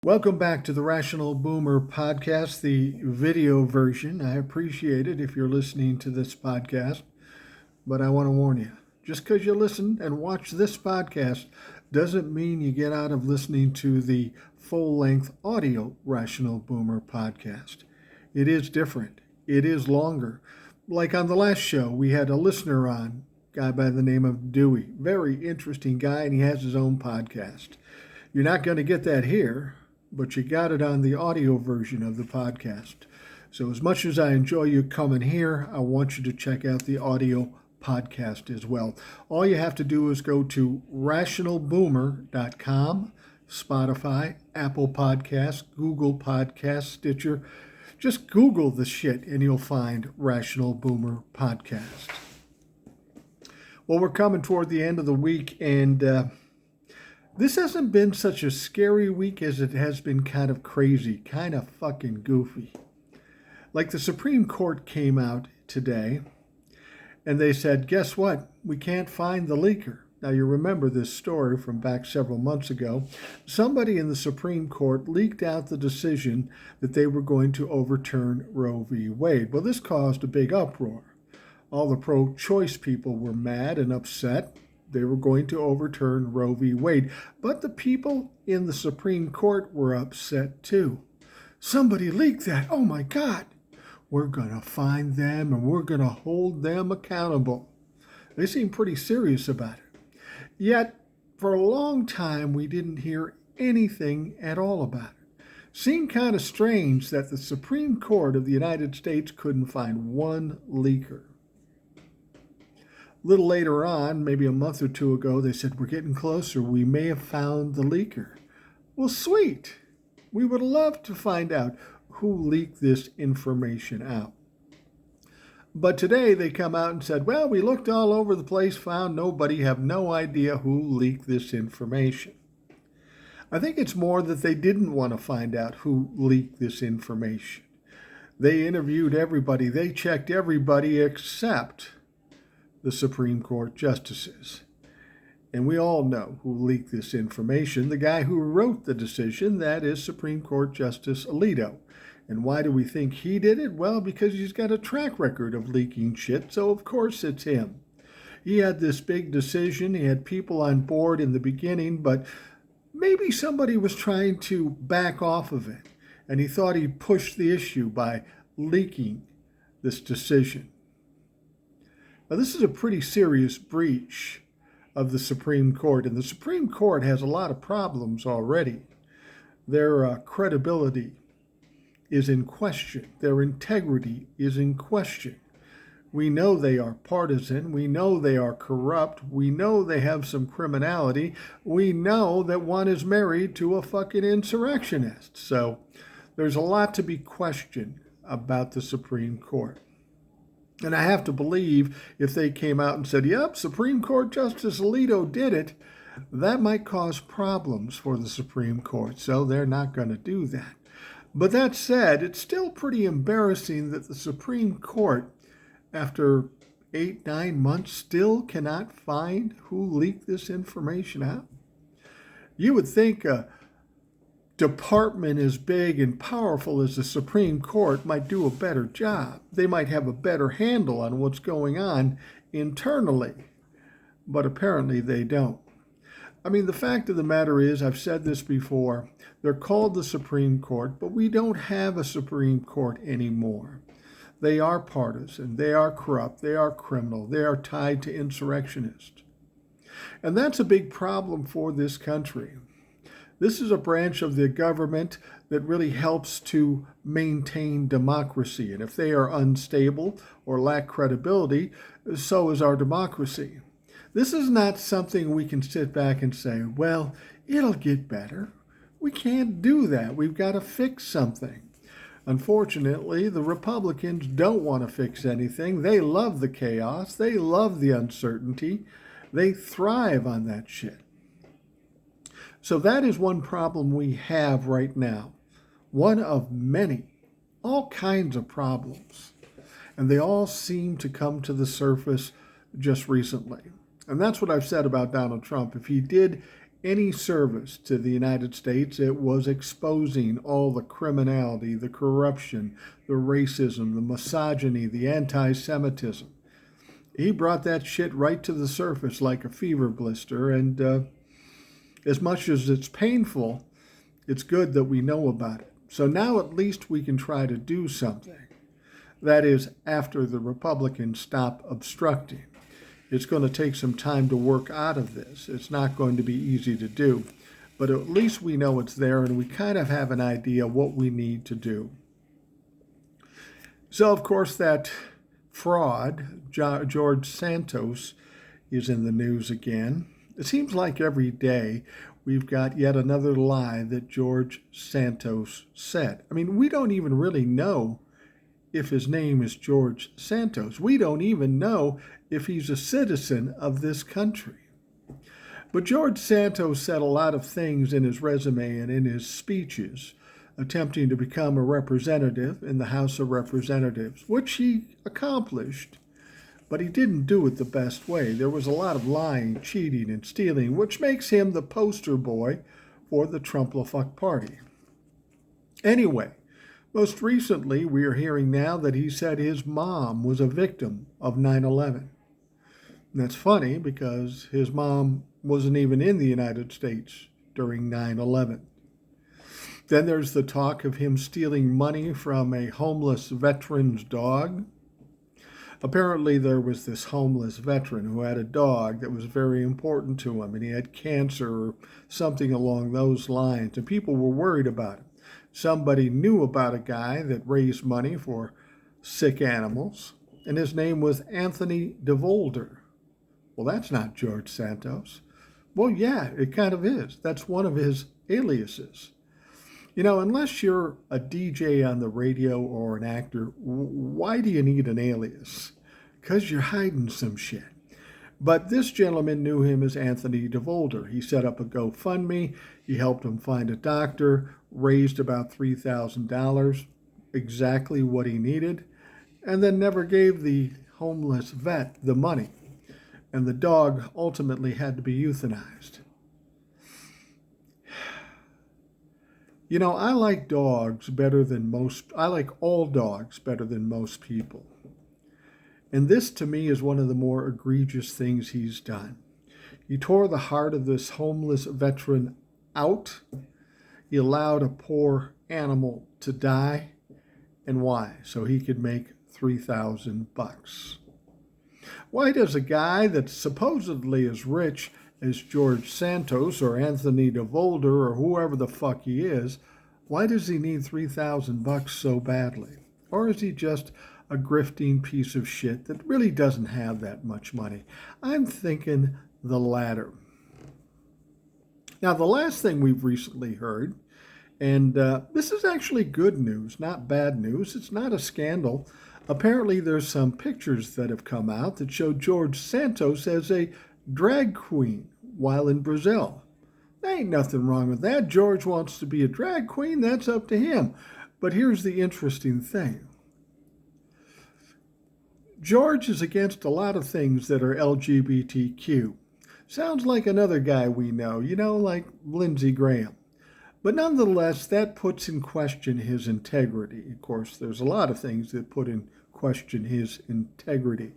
Welcome back to the Rational Boomer podcast, the video version. I appreciate it if you're listening to this podcast, but I want to warn you just because you listen and watch this podcast doesn't mean you get out of listening to the full length audio Rational Boomer podcast. It is different, it is longer. Like on the last show, we had a listener on, a guy by the name of Dewey. Very interesting guy, and he has his own podcast. You're not going to get that here, but you got it on the audio version of the podcast. So as much as I enjoy you coming here, I want you to check out the audio podcast as well. All you have to do is go to rationalboomer.com, Spotify, Apple Podcasts, Google Podcasts, Stitcher. Just Google the shit and you'll find Rational Boomer Podcast. Well, we're coming toward the end of the week, and this hasn't been such a scary week as it has been kind of crazy, kind of fucking goofy. Like the Supreme Court came out today and they said, guess what? We can't find the leaker. Now you remember this story from back several months ago. Somebody in the Supreme Court leaked out the decision that they were going to overturn Roe v. Wade. Well, this caused a big uproar. All the pro-choice people were mad and upset. They were going to overturn Roe v. Wade. But the people in the Supreme Court were upset too. Somebody leaked that. Oh my God. We're going to find them and we're going to hold them accountable. They seem pretty serious about it. Yet, for a long time, we didn't hear anything at all about it. Seemed kind of strange that the Supreme Court of the United States couldn't find one leaker. A little later on, maybe a month or two ago, they said, we're getting closer. We may have found the leaker. Well, sweet. We would love to find out who leaked this information out. But today they come out and said, well, we looked all over the place, found nobody, have no idea who leaked this information. I think it's more that they didn't want to find out who leaked this information. They interviewed everybody. They checked everybody except the Supreme Court justices. And we all know who leaked this information. The guy who wrote the decision, that is Supreme Court Justice Alito. And why do we think he did it? Well, because he's got a track record of leaking shit, so of course it's him. He had this big decision. He had people on board in the beginning, but maybe somebody was trying to back off of it, and he thought he'd push the issue by leaking this decision. Now, this is a pretty serious breach of the Supreme Court, and the Supreme Court has a lot of problems already. Their credibility is in question. Their integrity is in question. We know they are partisan. We know they are corrupt. We know they have some criminality. We know that one is married to a fucking insurrectionist. So there's a lot to be questioned about the Supreme Court. And I have to believe if they came out and said, yep, Supreme Court Justice Alito did it, that might cause problems for the Supreme Court. So they're not going to do that. But that said, it's still pretty embarrassing that the Supreme Court, after 8-9 months, still cannot find who leaked this information out. You would think a department as big and powerful as the Supreme Court might do a better job. They might have a better handle on what's going on internally, but apparently they don't. I mean, the fact of the matter is, I've said this before, they're called the Supreme Court, but we don't have a Supreme Court anymore. They are partisan, they are corrupt, they are criminal, they are tied to insurrectionists. And that's a big problem for this country. This is a branch of the government that really helps to maintain democracy. And if they are unstable or lack credibility, so is our democracy. This is not something we can sit back and say, well, it'll get better. We can't do that. We've got to fix something. Unfortunately, the Republicans don't want to fix anything. They love the chaos. They love the uncertainty. They thrive on that shit. So that is one problem we have right now. One of many, all kinds of problems. And they all seem to come to the surface just recently. And that's what I've said about Donald Trump. If he did any service to the United States, it was exposing all the criminality, the corruption, the racism, the misogyny, the anti-Semitism. He brought that shit right to the surface like a fever blister, and as much as it's painful, it's good that we know about it. So now at least we can try to do something. That is, after the Republicans stop obstructing. It's going to take some time to work out of this. It's not going to be easy to do. But at least we know it's there, and we kind of have an idea what we need to do. So, of course, that fraud, George Santos, is in the news again. It seems like every day we've got yet another lie that George Santos said. I mean, we don't even really know if his name is George Santos. We don't even know if he's a citizen of this country. But George Santos said a lot of things in his resume and in his speeches, attempting to become a representative in the House of Representatives, which he accomplished, but he didn't do it the best way. There was a lot of lying, cheating, and stealing, which makes him the poster boy for the Trump-la-fuck party. Anyway, most recently, we are hearing now that he said his mom was a victim of 9/11. And that's funny because his mom wasn't even in the United States during 9/11. Then there's the talk of him stealing money from a homeless veteran's dog. Apparently, there was this homeless veteran who had a dog that was very important to him, and he had cancer or something along those lines, and people were worried about him. Somebody knew about a guy that raised money for sick animals, and his name was Anthony DeVolder. Well, that's not George Santos. Well, yeah, it kind of is. That's one of his aliases. You know, unless you're a DJ on the radio or an actor, why do you need an alias? Because you're hiding some shit. But this gentleman knew him as Anthony DeVolder. He set up a GoFundMe. He helped him find a doctor, raised about $3,000, exactly what he needed, and then never gave the homeless vet the money. And the dog ultimately had to be euthanized. You know, I like dogs better than I like all dogs better than most people. And this, to me, is one of the more egregious things he's done. He tore the heart of this homeless veteran out. He allowed a poor animal to die. And why? So he could make $3,000. Why does a guy that's supposedly as rich as George Santos or Anthony DeVolder or whoever the fuck he is, why does he need $3,000 so badly? Or is he just a grifting piece of shit that really doesn't have that much money? I'm thinking the latter. Now, the last thing we've recently heard, and this is actually good news, not bad news. It's not a scandal. Apparently, there's some pictures that have come out that show George Santos as a drag queen while in Brazil. There ain't nothing wrong with that. George wants to be a drag queen. That's up to him. But here's the interesting thing. George is against a lot of things that are LGBTQ. Sounds like another guy we know, like Lindsey Graham. But nonetheless, that puts in question his integrity. Of course, there's a lot of things that put in question his integrity.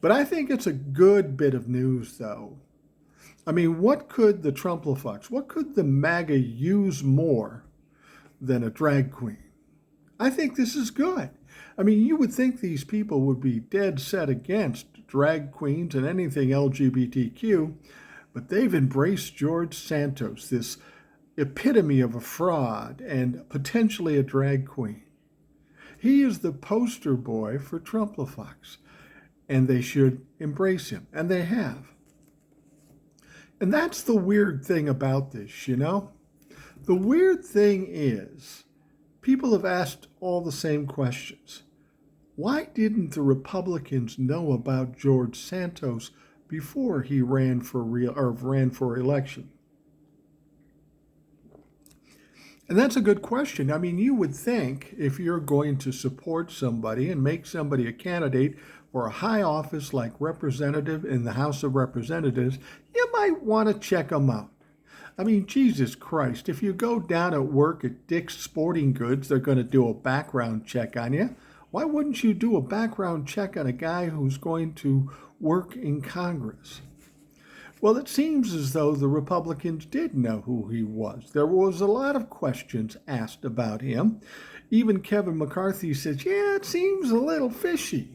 But I think it's a good bit of news, though. I mean, what could the Trump-la-fucks, what could the MAGA use more than a drag queen? I think this is good. I mean, you would think these people would be dead set against drag queens and anything LGBTQ, but they've embraced George Santos, this epitome of a fraud and potentially a drag queen. He is the poster boy for Trump-la-fucks, and they should embrace him, and they have. And that's the weird thing about this, The weird thing is, people have asked all the same questions. Why didn't the Republicans know about George Santos before he ran for election? And that's a good question. I mean, you would think if you're going to support somebody and make somebody a candidate for a high office like representative in the House of Representatives, you might want to check them out. I mean, Jesus Christ, if you go down at work at Dick's Sporting Goods, they're going to do a background check on you. Why wouldn't you do a background check on a guy who's going to work in Congress? Well, it seems as though the Republicans did know who he was. There was a lot of questions asked about him. Even Kevin McCarthy says, yeah, it seems a little fishy.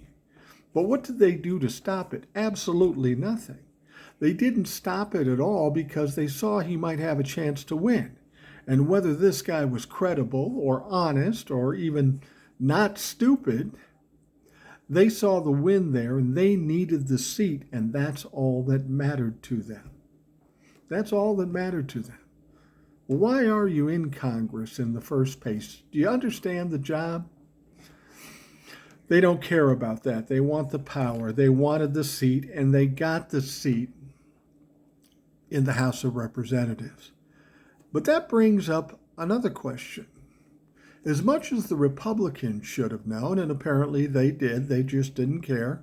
But what did they do to stop it? Absolutely nothing. They didn't stop it at all because they saw he might have a chance to win. And whether this guy was credible or honest or even not stupid, they saw the win there and they needed the seat, and that's all that mattered to them. That's all that mattered to them. Well, why are you in Congress in the first place? Do you understand the job? They don't care about that. They want the power. They wanted the seat, and they got the seat in the House of Representatives. But that brings up another question. As much as the Republicans should have known, and apparently they did, they just didn't care,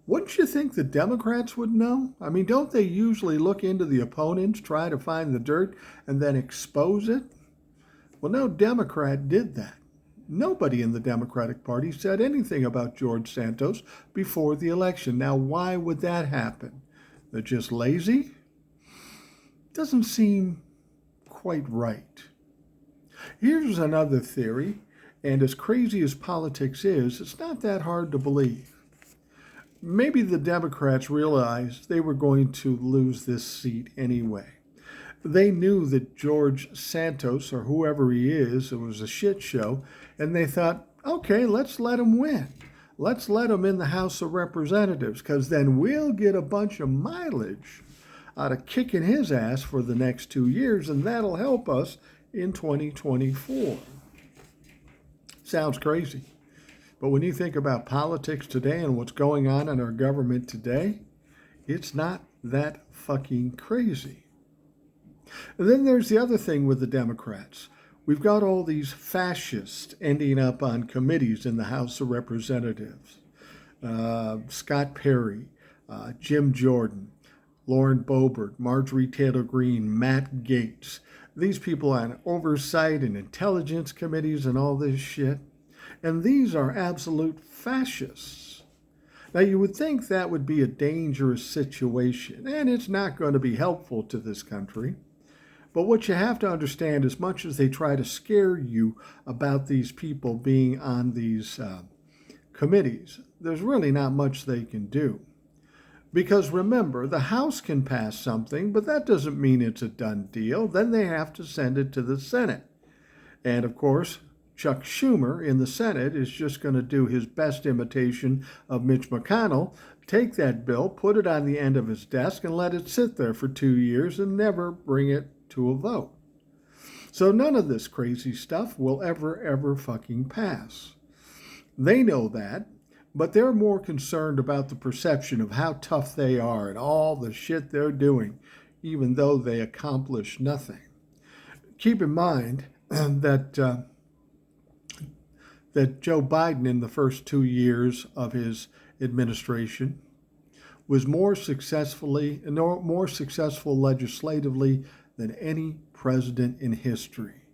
wouldn't you think the Democrats would know? I mean, don't they usually look into the opponents, try to find the dirt, and then expose it? Well, no Democrat did that. Nobody in the Democratic Party said anything about George Santos before the election. Now, why would that happen? They're just lazy? Doesn't seem quite right. Here's another theory, and as crazy as politics is, it's not that hard to believe. Maybe the Democrats realized they were going to lose this seat anyway. They knew that George Santos, or whoever he is, it was a shit show, and they thought, okay, let's let him win. Let's let him in the House of Representatives, because then we'll get a bunch of mileage out of kicking his ass for the next 2 years, and that'll help us in 2024. Sounds crazy. But when you think about politics today and what's going on in our government today, it's not that fucking crazy. And then there's the other thing with the Democrats. We've got all these fascists ending up on committees in the House of Representatives. Scott Perry, Jim Jordan, Lauren Boebert, Marjorie Taylor Greene, Matt Gaetz. These people on oversight and intelligence committees and all this shit. And these are absolute fascists. Now, you would think that would be a dangerous situation, and it's not going to be helpful to this country. But what you have to understand, as much as they try to scare you about these people being on these committees, there's really not much they can do. Because remember, the House can pass something, but that doesn't mean it's a done deal. Then they have to send it to the Senate. And of course, Chuck Schumer in the Senate is just going to do his best imitation of Mitch McConnell, take that bill, put it on the end of his desk, and let it sit there for 2 years and never bring it to a vote. So none of this crazy stuff will ever fucking pass. They know that, but they're more concerned about the perception of how tough they are and all the shit they're doing, even though they accomplish nothing. Keep in mind that Joe Biden in the first 2 years of his administration was more successful legislatively than any president in history.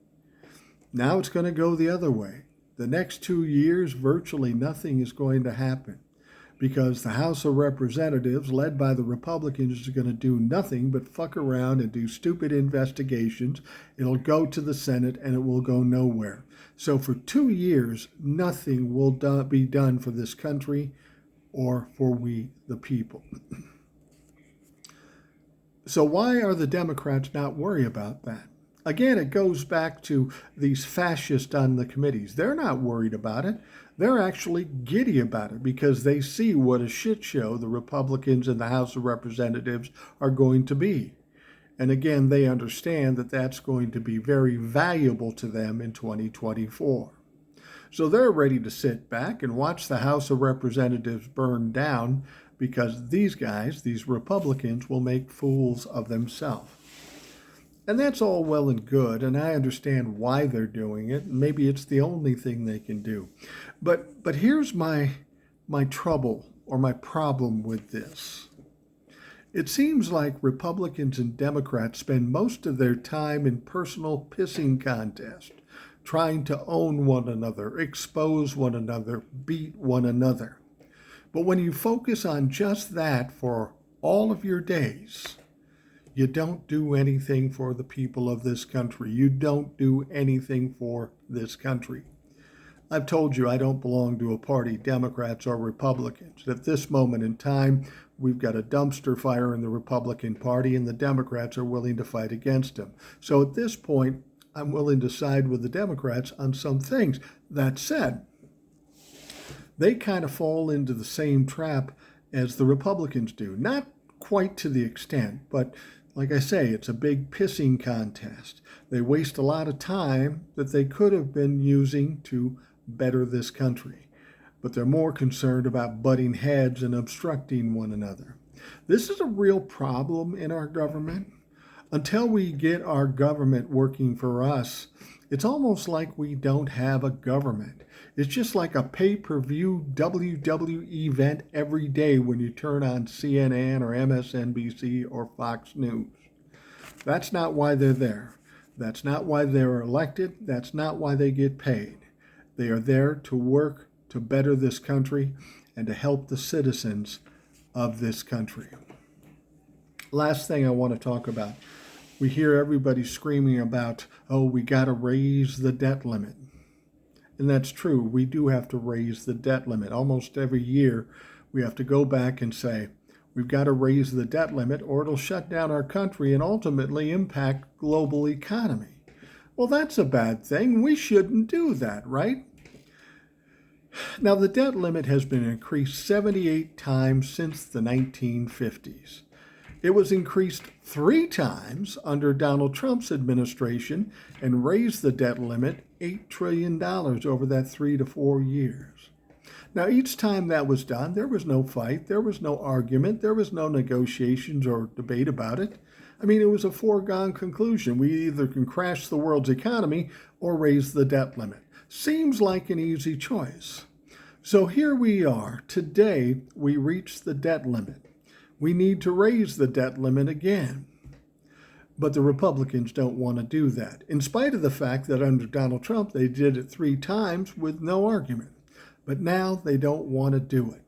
Now it's going to go the other way. The next 2 years, virtually nothing is going to happen because the House of Representatives, led by the Republicans, is going to do nothing but fuck around and do stupid investigations. It'll go to the Senate and it will go nowhere. So for 2 years, nothing will be done for this country or for we, the people. So why are the Democrats not worried about that? Again, it goes back to these fascists on the committees. They're not worried about it. They're actually giddy about it because they see what a shit show the Republicans in the House of Representatives are going to be. And again, they understand that that's going to be very valuable to them in 2024. So they're ready to sit back and watch the House of Representatives burn down because these guys, these Republicans, will make fools of themselves. And that's all well and good, and I understand why they're doing it. Maybe it's the only thing they can do. But here's my trouble or my problem with this. It seems like Republicans and Democrats spend most of their time in personal pissing contests, trying to own one another, expose one another, beat one another. But when you focus on just that for all of your days, you don't do anything for the people of this country. You don't do anything for this country. I've told you I don't belong to a party, Democrats or Republicans. At this moment in time, we've got a dumpster fire in the Republican Party, and the Democrats are willing to fight against him. So at this point, I'm willing to side with the Democrats on some things. That said, they kind of fall into the same trap as the Republicans do. Not quite to the extent, but like I say, it's a big pissing contest. They waste a lot of time that they could have been using to better this country, but they're more concerned about butting heads and obstructing one another. This is a real problem in our government. Until we get our government working for us, it's almost like we don't have a government. It's just like a pay-per-view WWE event every day when you turn on CNN or MSNBC or Fox News. That's not why they're there. That's not why they're elected. That's not why they get paid. They are there to work to better this country and to help the citizens of this country. Last thing I want to talk about. We hear everybody screaming about, oh, we got to raise the debt limit. And that's true. We do have to raise the debt limit. Almost every year, we have to go back and say, we've got to raise the debt limit or it'll shut down our country and ultimately impact global economy. Well, that's a bad thing. We shouldn't do that, right? Now, the debt limit has been increased 78 times since the 1950s. It was increased 3 times under Donald Trump's administration and raised the debt limit $8 trillion over that 3 to 4 years. Now, each time that was done, there was no fight, there was no argument, there was no negotiations or debate about it. I mean, it was a foregone conclusion. We either can crash the world's economy or raise the debt limit. Seems like an easy choice. So here we are. Today, we reached the debt limit. We need to raise the debt limit again. But the Republicans don't want to do that, in spite of the fact that under Donald Trump, they did it 3 times with no argument. But now they don't want to do it.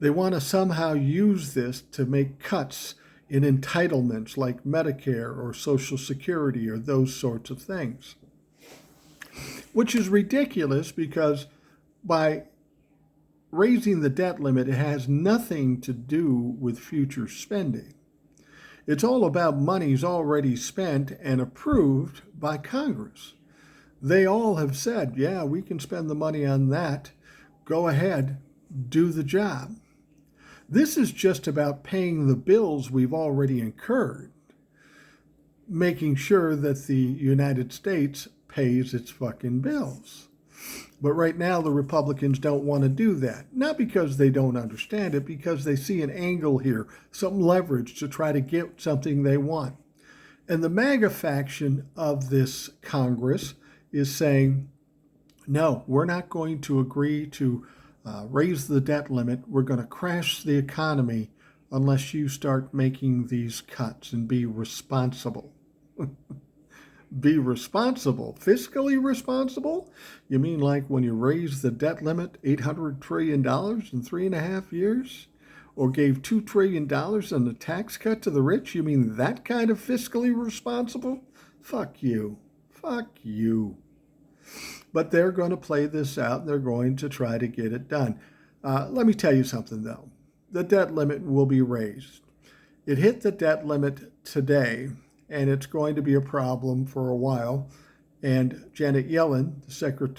They want to somehow use this to make cuts in entitlements like Medicare or Social Security or those sorts of things, which is ridiculous because by raising the debt limit, it has nothing to do with future spending. It's all about monies already spent and approved by Congress. They all have said, yeah, we can spend the money on that. Go ahead, do the job. This is just about paying the bills we've already incurred, making sure that the United States pays its fucking bills. But right now, the Republicans don't want to do that. Not because they don't understand it, because they see an angle here, some leverage to try to get something they want. And the MAGA faction of this Congress is saying, no, we're not going to agree to raise the debt limit. We're going to crash the economy unless you start making these cuts and be responsible. Be responsible, fiscally responsible? You mean like when you raised the debt limit $800 trillion in 3.5 years? Or gave $2 trillion in a tax cut to the rich? You mean that kind of fiscally responsible? Fuck you. Fuck you. But they're going to play this out and they're going to try to get it done. Let me tell you something, though. The debt limit will be raised. It hit the debt limit today, and it's going to be a problem for a while. And Janet Yellen,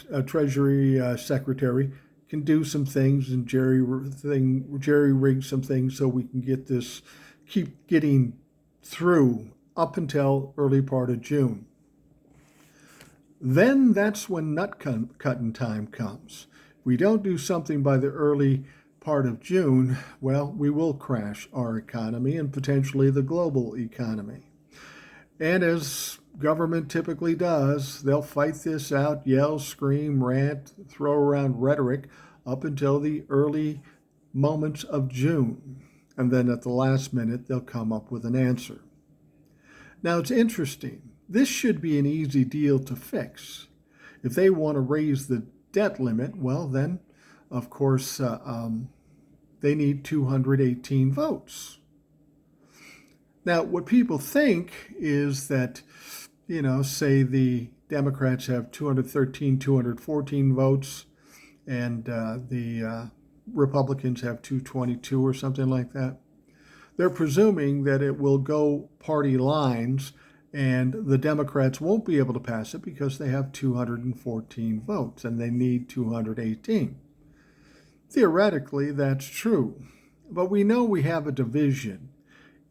the Treasury Secretary, can do some things and jerry-rig some things so we can get this, keep getting through up until early part of June. Then that's when nut cutting time comes. If we don't do something by the early part of June, well, we will crash our economy and potentially the global economy. And as government typically does, they'll fight this out, yell, scream, rant, throw around rhetoric up until the early moments of June. And then at the last minute, they'll come up with an answer. Now, it's interesting. This should be an easy deal to fix. If they want to raise the debt limit, well, then, of course, they need 218 votes. Now, what people think is that, say the Democrats have 213, 214 votes, and the Republicans have 222 or something like that. They're presuming that it will go party lines and the Democrats won't be able to pass it because they have 214 votes and they need 218. Theoretically, that's true. But we know we have a division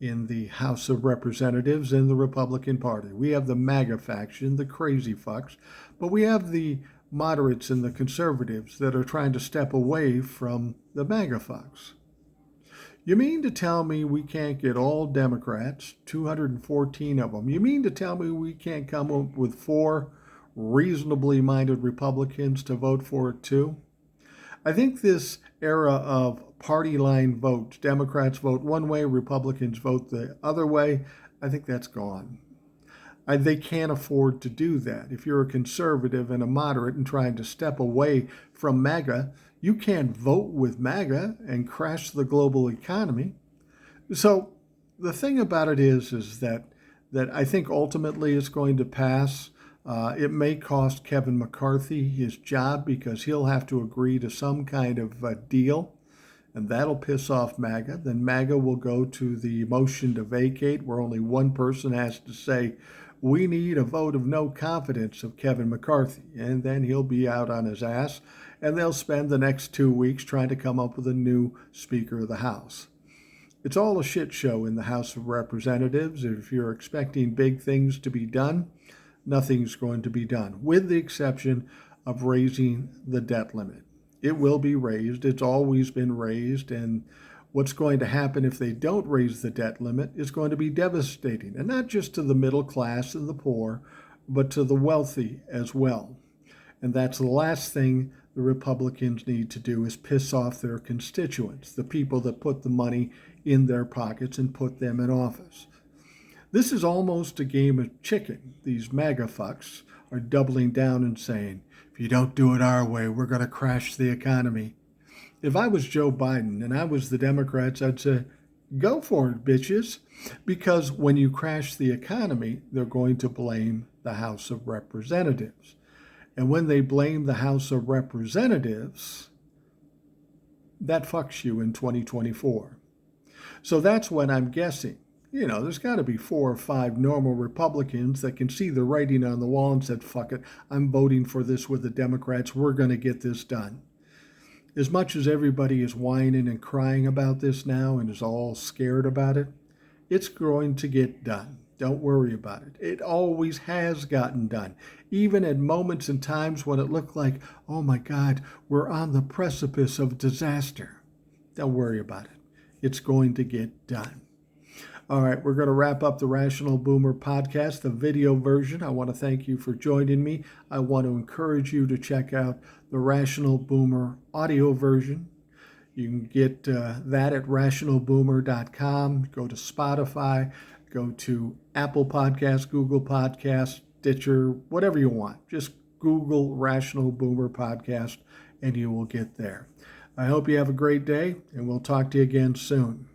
in the House of Representatives in the Republican Party. We have the MAGA faction, the crazy fucks, but we have the moderates and the conservatives that are trying to step away from the MAGA fucks. You mean to tell me we can't get all Democrats, 214 of them? You mean to tell me we can't come up with 4 reasonably minded Republicans to vote for it too? I think this era of party line votes, Democrats vote one way, Republicans vote the other way, I think that's gone. They can't afford to do that. If you're a conservative and a moderate and trying to step away from MAGA, you can't vote with MAGA and crash the global economy. So the thing about it is that I think ultimately it's going to pass. It may cost Kevin McCarthy his job because he'll have to agree to some kind of deal, and that'll piss off MAGA. Then MAGA will go to the motion to vacate, where only one person has to say, we need a vote of no confidence of Kevin McCarthy, and then he'll be out on his ass, and they'll spend the next 2 weeks trying to come up with a new Speaker of the House. It's all a shit show in the House of Representatives. If you're expecting big things to be done, nothing's going to be done, with the exception of raising the debt limit. It will be raised. It's always been raised, and what's going to happen if they don't raise the debt limit is going to be devastating, and not just to the middle class and the poor, but to the wealthy as well. And that's the last thing the Republicans need to do, is piss off their constituents, the people that put the money in their pockets and put them in office. This is almost a game of chicken. These MAGA fucks are doubling down and saying, if you don't do it our way, we're going to crash the economy. If I was Joe Biden and I was the Democrats, I'd say, go for it, bitches. Because when you crash the economy, they're going to blame the House of Representatives. And when they blame the House of Representatives, that fucks you in 2024. So that's when I'm guessing, there's got to be 4 or 5 normal Republicans that can see the writing on the wall and said, fuck it, I'm voting for this with the Democrats. We're going to get this done. As much as everybody is whining and crying about this now and is all scared about it, it's going to get done. Don't worry about it. It always has gotten done, even at moments and times when it looked like, oh my God, we're on the precipice of disaster. Don't worry about it. It's going to get done. All right, we're going to wrap up the Rational Boomer podcast, the video version. I want to thank you for joining me. I want to encourage you to check out the Rational Boomer audio version. You can get that at rationalboomer.com. Go to Spotify, go to Apple Podcasts, Google Podcasts, Stitcher, whatever you want. Just Google Rational Boomer Podcast and you will get there. I hope you have a great day, and we'll talk to you again soon.